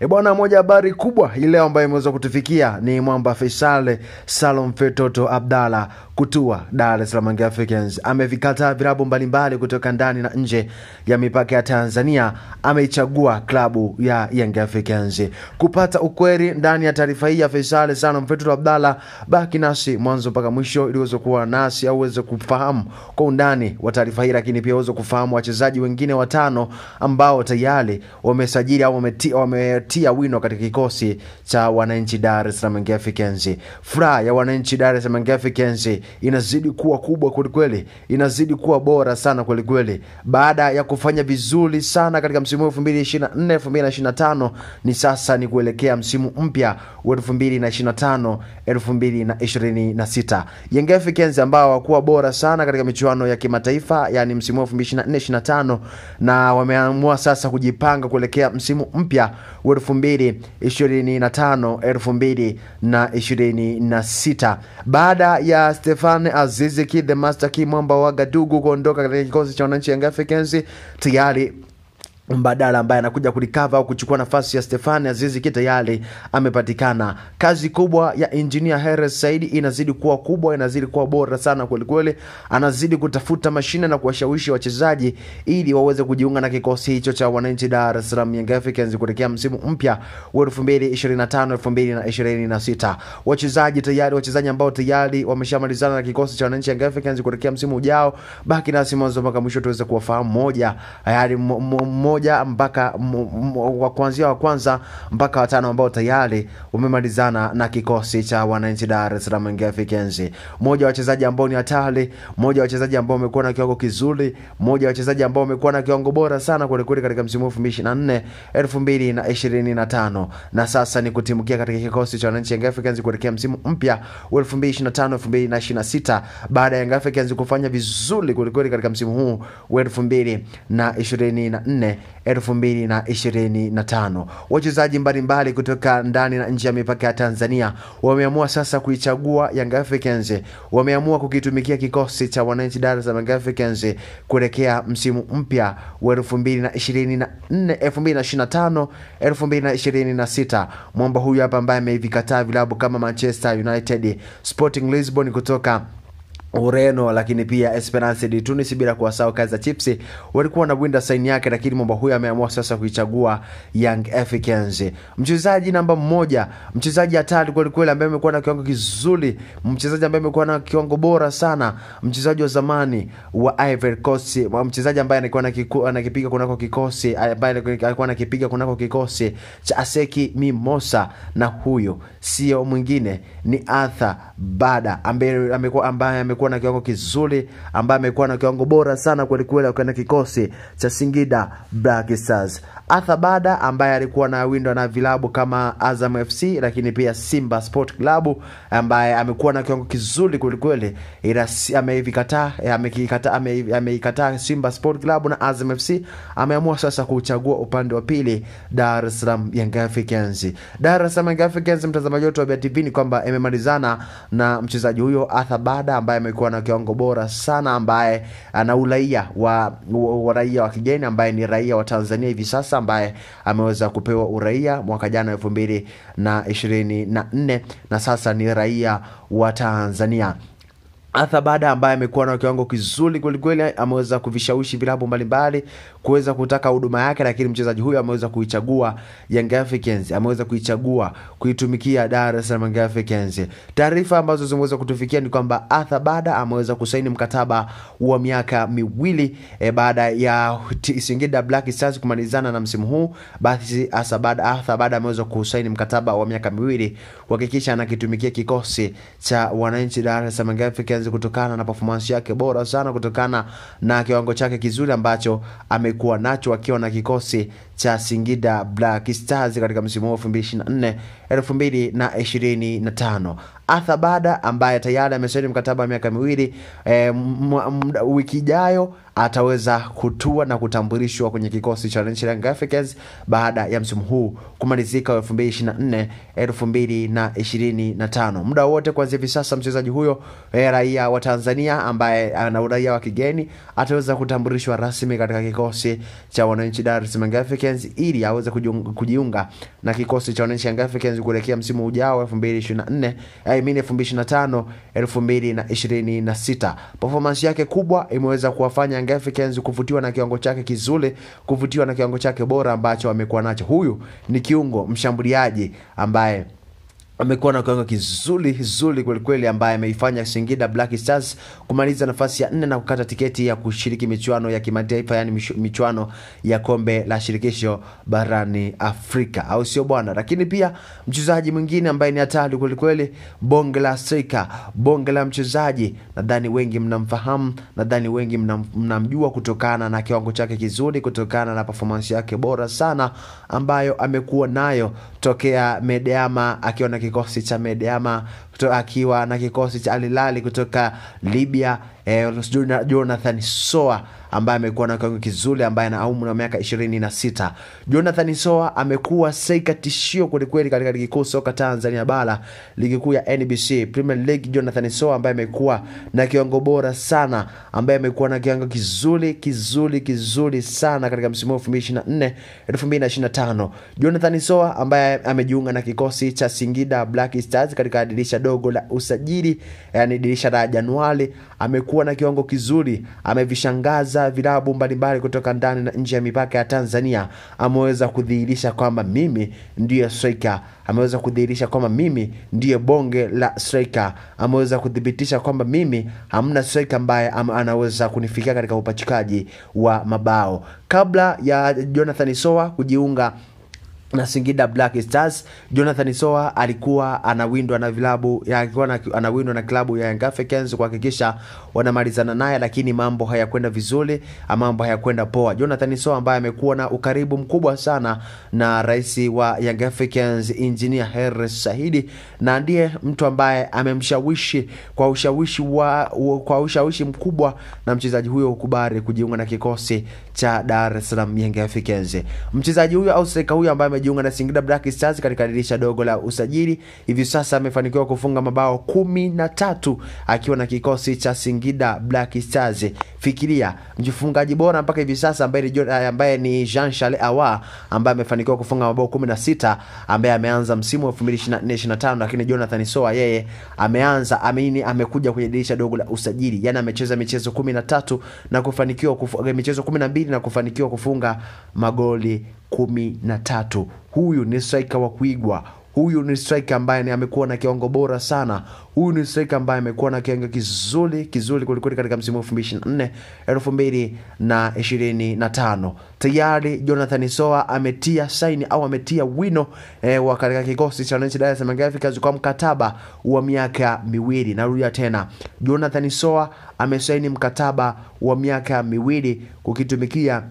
Bwana, moja habari kubwa ile ambayo imeweza kutufikia ni mwamba Faisal Salum Fetoto Abdalla kutua Dar es Salaam Young Africans. Amevikata vilabu mbalimbali kutoka ndani na nje ya mipaka ya Tanzania. Ameichagua klabu ya Young Africans. Kupata ukweli ndani ya taarifa hii ya Faisal Salum Fetoto Abdalla, baki nasi mwanzo mpaka mwisho ili uweze kuwa nasi au uweze kufahamu kwa undani wa taarifa hii, lakini pia uweze kufahamu wachezaji wengine watano ambao tayari wamesajili au wametia wino katika kikosi cha wananchi Dar es Salaam Young Africans. Furaha ya wananchi Dar es Salaam Young Africans inazidi kuwa kubwa kweli, inazidi kuwa bora sana kweli. Baada ya kufanya vizuri sana katika msimu wa 2024-2025, ni sasa ni kuelekea msimu mpya wa 2025-2026. Young Africans ambao wakuwa bora sana katika michuano ya kimataifa, yani msimu wa 2024-2025, na wameamua sasa kujipanga kuelekea msimu mpya wa 2025-2026. Baada ya Stefan Aziz Ki the Master Key Mwamba wa Gadugu kuondoka katika kikosi cha wananchi Young Africans, tayari mbadala ambaye anakuja kulikava au kuchukua nafasi ya Stefan Aziz Ki tayari amepatikana. Kazi kubwa ya Engineer Harris Said inazidi kuwa kubwa, inazidi kuwa bora sana kweli. Anazidi kutafuta mashine na kuwashawishi wachezaji ili waweze kujiunga na kikosi hicho cha wananchi Dar es Salaam Young Africans kuelekea msimu mpya wa 2025-2026. Wachezaji ambao tayari wameshamalizana na kikosi cha wananchi Young Africans kuelekea msimu ujao, baki nasi mwanzo mpaka mwisho tuweze kuwafahamu moja mpaka kuanzia wa kwanza mpaka watano ambao tayari wamemalizana na kikosi cha wananchi Dar es Salaam Young Africans. Moja wa wachezaji ambao ni hatari, moja wa wachezaji ambao wamekuwa na kiwango kizuri, moja wa wachezaji ambao wamekuwa na kiwango bora sana kweli katika msimu wa 2024-2025, na sasa ni kutimukia katika kikosi cha wananchi Young Africans kuelekea msimu mpya wa 2025-2026, baada ya Young Africans kufanya vizuri kweli katika msimu huu wa 2024-2025. Wachezaji mbalimbali kutoka ndani na nje ya mipaka ya Tanzania wameamua sasa kuichagua Young Africans, wameamua kukitumikia kikosi cha wananchi Dar es Salaam Young Africans kuelekea msimu mpya wa 2025-2026. Mwamba huyu hapa ambaye amevikataa vilabu kama Manchester United, Sporting Lisbon kutoka Ureno, lakini pia Esperance de Tunis, bila kuwasahau Kaizer Chiefs walikuwa na winda sign yake, lakini mwamba huyu ameamua sasa kuichagua Young Africans. Mchezaji namba 1, mchezaji hatari kweli ambaye amekuwa na kiwango kizuri, mchezaji ambaye amekuwa na kiwango bora sana, mchezaji wa zamani wa Ivory Coast, mchezaji ambaye alikuwa anakipiga kunako kikosi, ambaye alikuwa anakipiga kunako kikosi cha Aseki Mimosa, na huyo sio mwingine ni Arthur Bada ambaye amekuwa na kiwango kizuri, ambaye amekuwa na kiwango bora sana kweli kwa kikosi cha Singida Black Stars. Arthur Bada ambaye alikuwa na window na vilabu kama Azam FC, lakini pia Simba Sport Club, ambaye amekuwa na kiwango kizuri kweli, ila ameikataa Simba Sport Club na Azam FC. Ameamua sasa kuchagua upande wa pili, Dar es Salaam Young Africans. Dar es Salaam Young Africans, mtazamaji wetu wa BTV, ni kwamba imemalizana na mchezaji huyo Arthur Bada ambaye amekuwa na kiwango bora sana, ambaye ana uraia wa raia wa kigeni, ambaye ni raia wa Tanzania hivi sasa, ambaye ameweza kupewa uraia mwaka jana 2024, na sasa ni raia wa Tanzania. Arthur Bada ambaye amekuwa na kiwango kizuri kweli ameweza kuvishawishi vilabu mbalimbali kuweza kutaka huduma yake, lakini mchezaji huyu ameweza kuichagua Young Africans, ameweza kuichagua kuitumikia Dar es Salaam Young Africans. Taarifa ambazo zimeweza kutufikia ni kwamba Arthur Bada ameweza kusaini mkataba wa miaka 2 baada ya Singida Black Stars kumalizana na msimu huu. Basi Arthur Bada ameweza kusaini mkataba wa miaka 2 kuhakikisha anakitumikia kikosi cha wananchi Dar es Salaam Young Africans, kutokana na performance yake bora sana, kutokana na kiwango chake kizuri ambacho amekuwa nacho akiwa na kikosi cha Singida Black Stars katika msimu wa 2024-2025. Arthur Bada ambaye tayari amesaini mkataba wa miaka miwili, wiki ijayo ataweza kutua na kutambulishwa kwenye kikosi cha Young Africans baada ya msimu huu kumalizika 2024-2025. Muda wote kuanzia hivi sasa mchezaji huyo raia wa Tanzania ambaye ana uraia wa kigeni ataweza kutambulishwa rasmi katika kikosi cha wananchi Dar es Salaam Young Africans ili aweze kujiunga na kikosi cha wananchi Young Africans kuelekea msimu ujao 2024-2025. Performance yake kubwa imeweza kuwafanya Young Africans kuvutiwa na kiwango chake kizuri, kuvutiwa na kiwango chake bora ambacho amekuwa nacho. Huyu ni kiungo mshambuliaji ambaye amekuwa na kiwango kizuri kweli ambaye ameifanya Singida Black Stars kumaliza nafasi ya 4 na kukata tiketi ya kushiriki michuano ya kimataifa, yani michuano ya kombe la shirikisho barani Afrika, au sio bwana? Lakini pia mchezaji mwingine ambaye ni hatari kweli, bonge la striker, bonge la mchezaji, nadhani wengi mnamfahamu, nadhani wengi mnamjua kutokana na kiwango chake kizuri, kutokana na performance yake bora sana ambayo amekuwa nayo tokea Medeama, akiwa na kikosi cha Medeama, akiwa na kikosi cha Al Hilal kutoka Libya. Jonathan Soa ambaye amekuwa na kiwango kizuri, ambaye ana umri wa miaka 26. Jonathan Soa amekuwa striker tishio kweli katika ligi kuu soka Tanzania bara, ligi kuu ya NBC Premier League. Jonathan Soa ambaye amekuwa na kiwango bora sana, ambaye amekuwa na kiwango kizuri sana katika msimu wa 2024-2025. Jonathan Soa ambaye amejiunga na kikosi cha Singida Black Stars katika dirisha dogo la usajili, yani dirisha la Januari, amekuwa na kiwango kizuri, amevishangaza vilabu mbalimbali kutoka ndani na nje ya mipaka ya Tanzania. Ameweza kudhihirisha kwamba mimi ndiye striker, ameweza kudhihirisha kwamba mimi ndiye bonge la striker, ameweza kudhibitisha kwamba mimi hamna striker ambaye anaweza kunifikia katika upachikaji wa mabao. Kabla ya Jonathan Soa kujiunga na Singida Black Stars, Jonathan Soa alikuwa anawindwa na vilabu, anawindwa na klabu ya Young Africans kuhakikisha wanamalizana naye, lakini mambo hayakwenda vizuri, mambo hayakwenda poa. Jonathan Soa ambaye amekuwa na ukaribu mkubwa sana na rais wa Young Africans Engineer Hersi Said, na ndiye mtu ambaye amemshawishi kwa ushawishi mkubwa na mchezaji huyo ukubali kujiunga na kikosi cha Dar es Salaam Young Africans. Mchezaji huyo au striker huyo ambaye amejiunga na Singida Black Stars katika dirisha dogo la usajili, hivi sasa amefanikiwa kufunga mabao 13 akiwa na kikosi cha Singida Black Stars. Fikiria, mfungaji bora mpaka hivi sasa ambaye ni Jean Charles Awa ambaye amefanikiwa kufunga mabao 16, ambaye ameanza msimu wa 2024-2025, lakini Jonathan Soa yeye amekuja kwenye dirisha dogo la usajili, yani amecheza michezo 13 na kufanikiwa michezo 12 na kufanikiwa kufunga magoli 13. Huyu ni striker wa kuigwa. Huyu ni striker ambaye amekuwa na kiwango bora sana. Huyu ni striker ambaye amekuwa na kiwango kizuri kuliko katika msimu wa 2024-2025. Tayari Jonathan Soa ametia saini au ametia wino katika kikosi cha wananchi Dar es Salaam Young Africans kwa mkataba wa miaka miwili. Narudia tena, Jonathan Soa amesaini mkataba wa miaka miwili kukitumikia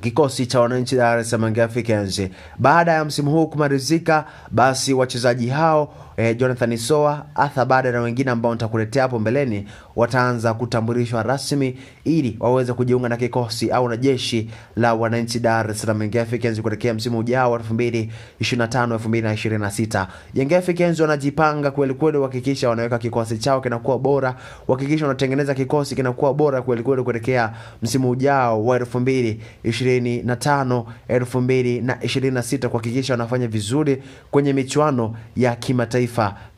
kikosi cha wananchi Dar es Salaam Young Africans. Baada ya msimu huu kumalizika, basi wachezaji hao Jonathan Soa, Arthur Bada na wengine ambao nitakuletea hapo mbeleni wataanza kutambulishwa rasmi ili waweze kujiunga na kikosi au na jeshi la wananchi Dar es Salaam Young Africans kuelekea msimu ujao 2025-2026. Young Africans wanajipanga kweli kuhakikisha wanaweka kikosi chao kinakuwa bora, kuhakikisha wanatengeneza kikosi kinakuwa bora kweli kuelekea msimu ujao wa 2025-2026, kuhakikisha wanafanya vizuri kwenye michuano ya kimataifa,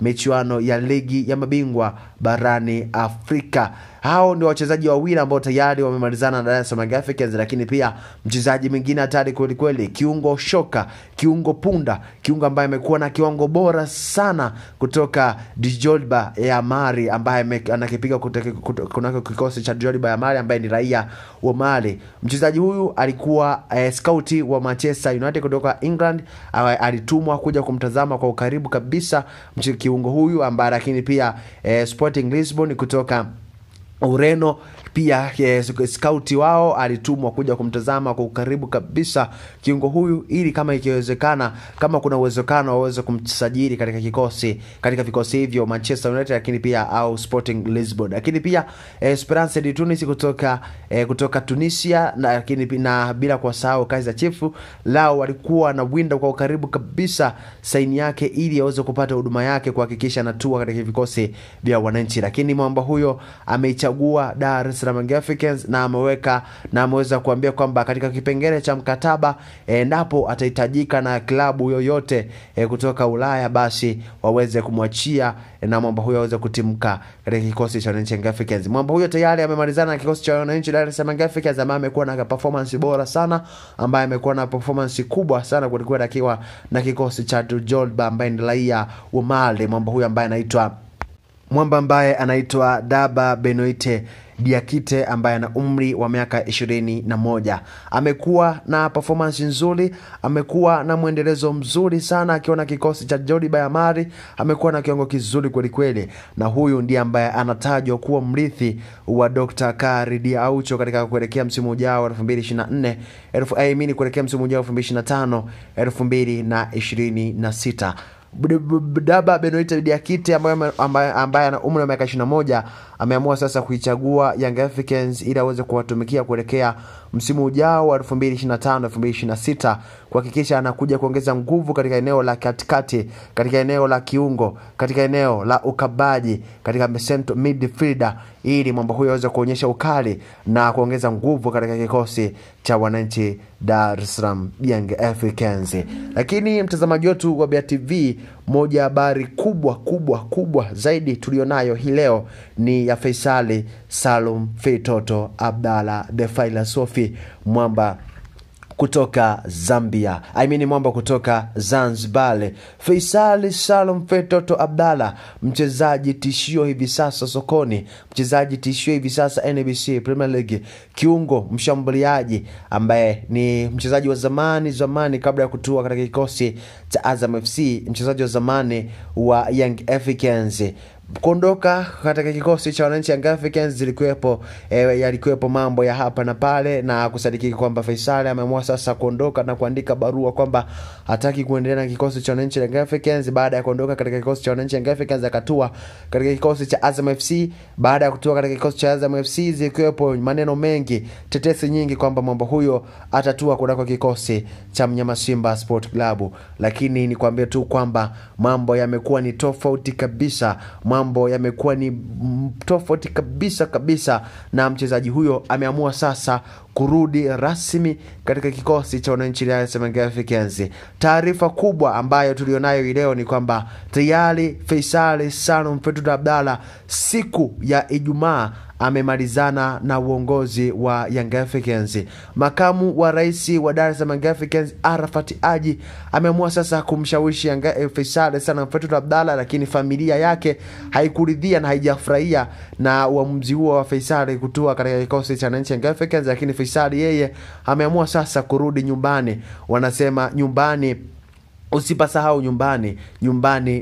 michuano ya ligi ya mabingwa barani Afrika. Hao ndio wachezaji wawili ambao tayari wamemalizana na Dar es Salaam Young Africans, lakini pia mchezaji mwingine hatari kweli, kiungo shoka, kiungo punda, kiungo ambaye amekuwa na kiwango bora sana kutoka Djoliba ya Mali, ambaye anakipiga kunako kikosi cha Djoliba ya Mali, ambaye ni raia wa Mali. Mchezaji huyu alikuwa scout wa Manchester United kutoka England, alitumwa kuja kumtazama kwa ukaribu kabisa kiungo huyu ambaye, lakini pia Sporting Lisbon kutoka Ureno Pia scout wao alitumwa kuja kumtazama kwa ukaribu kabisa kiungo huyu, ili kama ikiwezekana, kama kuna uwezekano waweze kumsajili katika vikosi hivyo Manchester United, lakini pia au Sporting Lisbon. Lakini pia Esperance de Tunis kutoka Tunisia, lakini na bila kusahau Kaizer Chiefs lao walikuwa na winda kwa ukaribu kabisa saini yake, ili aweze kupata huduma yake kuhakikisha anatua katika vikosi vya wananchi. Lakini mwamba huyo ameichagua Dar es Salaam Young Africans na ameweza kuambia kwamba katika kipengele cha mkataba endapo atahitajika na klabu yoyote kutoka Ulaya, basi waweze kumwachia na mwamba huyo aweze kutimka katika kikosi cha Young Africans. Mwamba huyo tayari amemalizana na kikosi cha wananchi Dar es Salaam Young Africans, ambaye amekuwa na performance bora sana, ambaye amekuwa na performance kubwa sana kulikuwa akiwa na kikosi cha Jolba, ambaye ni raia wa Mali. Mwamba ambaye anaitwa Daba Benoite Diakite, ambaye ana umri wa miaka 21. Amekuwa na performance nzuri, amekuwa na muendelezo mzuri sana akiwa na kikosi cha Jolba ya Mali. Amekuwa na kiwango kizuri kweli kweli, na huyu ndiye ambaye anatajwa kuwa mrithi wa Dr. Khalid Aucho katika kuelekea msimu ujao 2024 kuelekea msimu ujao 2025 2026. Daba Benoite Diakite ambaye ana umri wa miaka 21 ameamua sasa kuichagua Young Africans ili aweze kuwatumikia kuelekea msimu ujao wa 2025-2026, kuhakikisha anakuja kuongeza nguvu katika eneo la katikati, katika eneo la kiungo, katika eneo la ukabaji, katika central midfielder, ili mwamba huyo aweze kuonyesha ukali na kuongeza nguvu katika kikosi cha wananchi Dar es Salaam Young Africans. Lakini mtazamaji wetu wa BTV, moja habari kubwa zaidi tulionayo hii leo ni ya Faisal Salum Feitoto Abdalla the Philosophy, mwamba kutoka Zambia. Mwamba kutoka Zanzibar. Faisal Salum Feitoto Abdalla, mchezaji tishio hivi sasa sokoni, mchezaji tishio hivi sasa NBC Premier League, kiungo mshambuliaji ambaye ni mchezaji wa zamani kabla ya kutua katika kikosi cha Azam FC, mchezaji wa zamani wa Young Africans. Kuondoka katika kikosi cha wananchi Young Africans yalikuwepo mambo ya hapa na pale, na kusadikika kwamba Faisal ameamua sasa kuondoka na kuandika barua kwamba hataki kuendelea na kikosi cha wananchi Young Africans. Baada ya kuondoka katika kikosi cha wananchi Young Africans, akatua katika kikosi cha Azam FC. Baada ya kutua katika kikosi cha Azam FC, zilikuwepo maneno mengi, tetesi nyingi kwamba mambo huyo atatua kunako kikosi cha Mnyama Simba Sport Club. Lakini nikwambie tu kwamba mambo yamekuwa ni tofauti kabisa, mambo yamekuwa ni tofauti kabisa, na mchezaji huyo ameamua sasa kurudi rasmi katika kikosi cha wananchi Dar es Salaam Young Africans. Taarifa kubwa ambayo tulionayo leo ni kwamba tayari Faisal Salum Feitoto Abdalla siku ya Ijumaa amemalizana na uongozi wa Young Africans. Makamu wa rais wa Dar es Salaam Young Africans Arafat Haji ameamua sasa kumshawishi Faisal Salum Feitoto Abdalla, lakini familia yake haikuridhia na haijafurahia na uamuzi huo wa Faisal kutua katika kikosi cha Young Africans. Lakini Faisal yeye ameamua sasa kurudi nyumbani. Wanasema nyumbani usipasahau nyumbani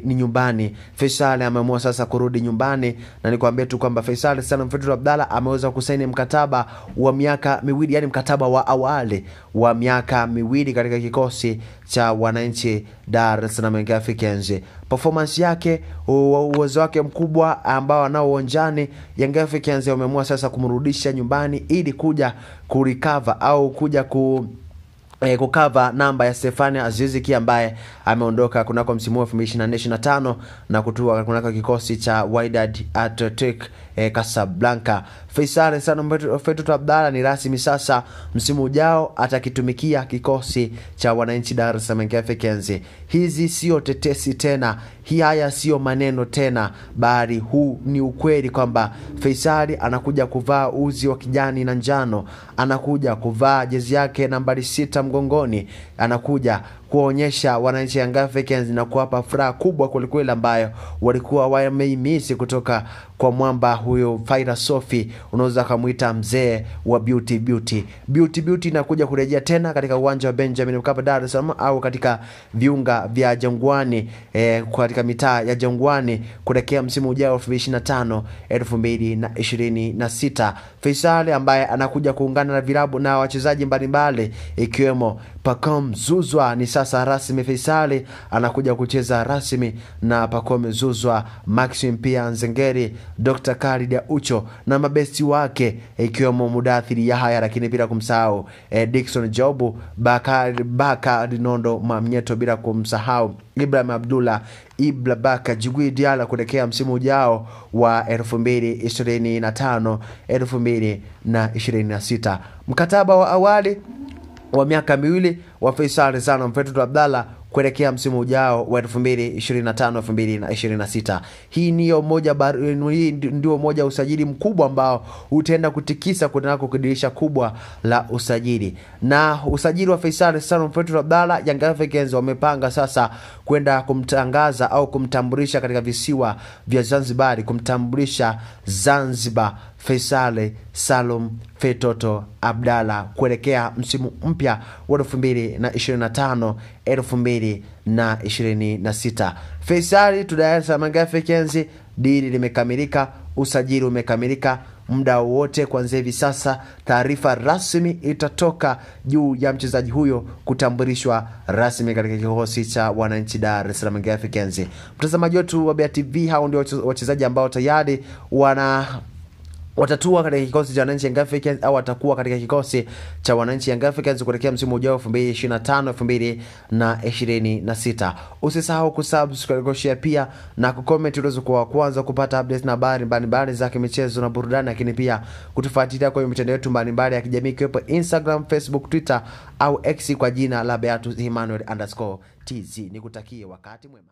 ni nyumbani. Faisal ameamua sasa kurudi nyumbani, na nikwambie tu kwamba Faisal Salum Feitoto Abdalla ameweza kusaini mkataba wa miaka miwili, yani mkataba wa awali wa miaka miwili katika kikosi cha wananchi Dar es Salaam Young Africans. Performance yake, uwezo wake mkubwa ambao anao uwanjani, Young Africans wameamua sasa kumrudisha nyumbani ili kuja kurecover au kuja kukava namba ya Stefania Aziziki ambaye ameondoka kunako msimu wa 2024-2025 na kutua kunako kikosi cha Wydad Athletic Casablanca. Faisal Salum Feitoto Abdalla ni rasmi sasa msimu ujao atakitumikia kikosi cha wananchi Dar es Salaam Young Africans. Hizi sio tetesi tena, haya sio maneno tena, bali huu ni ukweli kwamba Faisal anakuja kuvaa uzi wa kijani na njano, anakuja kuvaa jezi yake nambari 6 mgongoni, anakuja kuonyesha wananchi Young Africans na kuwapa furaha kubwa kwelikweli ambayo walikuwa wameimisi kutoka kwa mwamba huyo Faira Sofi, unaweza kumuita mzee wa Beauty inakuja kurejea tena katika uwanja wa Benjamin Mkapa Dar es Salaam au katika viunga vya Jangwani katika mitaa ya Jangwani kuelekea msimu ujao 2025-2026. Faisal ambaye anakuja kuungana na vilabu na wachezaji mbalimbali ikiwemo Pacome Zouzoua, ni sasa rasmi Faisal anakuja kucheza rasmi na Pacome Zouzoua, Maxim pia Nzengeri, Dr. Khalid Ucho na mabesti wake ikiwemo Mudathiri Yahya, lakini bila kumsahau Dickson Jobu, Bakari Nondo Mamnyeto, bila kumsahau Ibrahim Abdullah Ibla Baka Jigui Diala kuelekea msimu ujao wa 2025-2026. Mkataba wa awali wa miaka 2 wa Faisal Salum Feitoto Abdalla kuelekea msimu ujao wa 2025-2026. Hii ndio moja usajili mkubwa ambao utaenda kutikisa kunako kudirisha kubwa la usajili. Na usajili wa Faisal Salum Feitoto Abdalla, Young Africans wamepanga sasa kwenda kumtangaza au kumtambulisha katika visiwa vya Zanzibar, kumtambulisha Zanzibar Faisal Salum Feitoto Abdalla kuelekea msimu mpya wa 2025-2026. Faisal to Dar es Salaam Young Africans, dili limekamilika, usajili umekamilika. Muda wote kuanzia hivi sasa taarifa rasmi itatoka juu ya mchezaji huyo kutambulishwa rasmi katika kikosi cha wananchi Dar es Salaam Young Africans. Mtazamaji wetu wa Bea TV, hao ndio wachezaji ambao tayari watatua katika kikosi cha wananchi Young Africans au watakuwa katika kikosi cha wananchi Young Africans kuelekea msimu ujao 2025-2026. Usisahau kusubscribe, share pia na kucomment ili kwa kwanza kupata updates na habari mbalimbali za michezo na burudani, lakini pia kutufuatilia kwenye mitandao yetu mbalimbali ya kijamii ikiwepo Instagram, Facebook, Twitter au X kwa jina la Beatus Emmanuel_TZ. Nikutakie wakati mwema.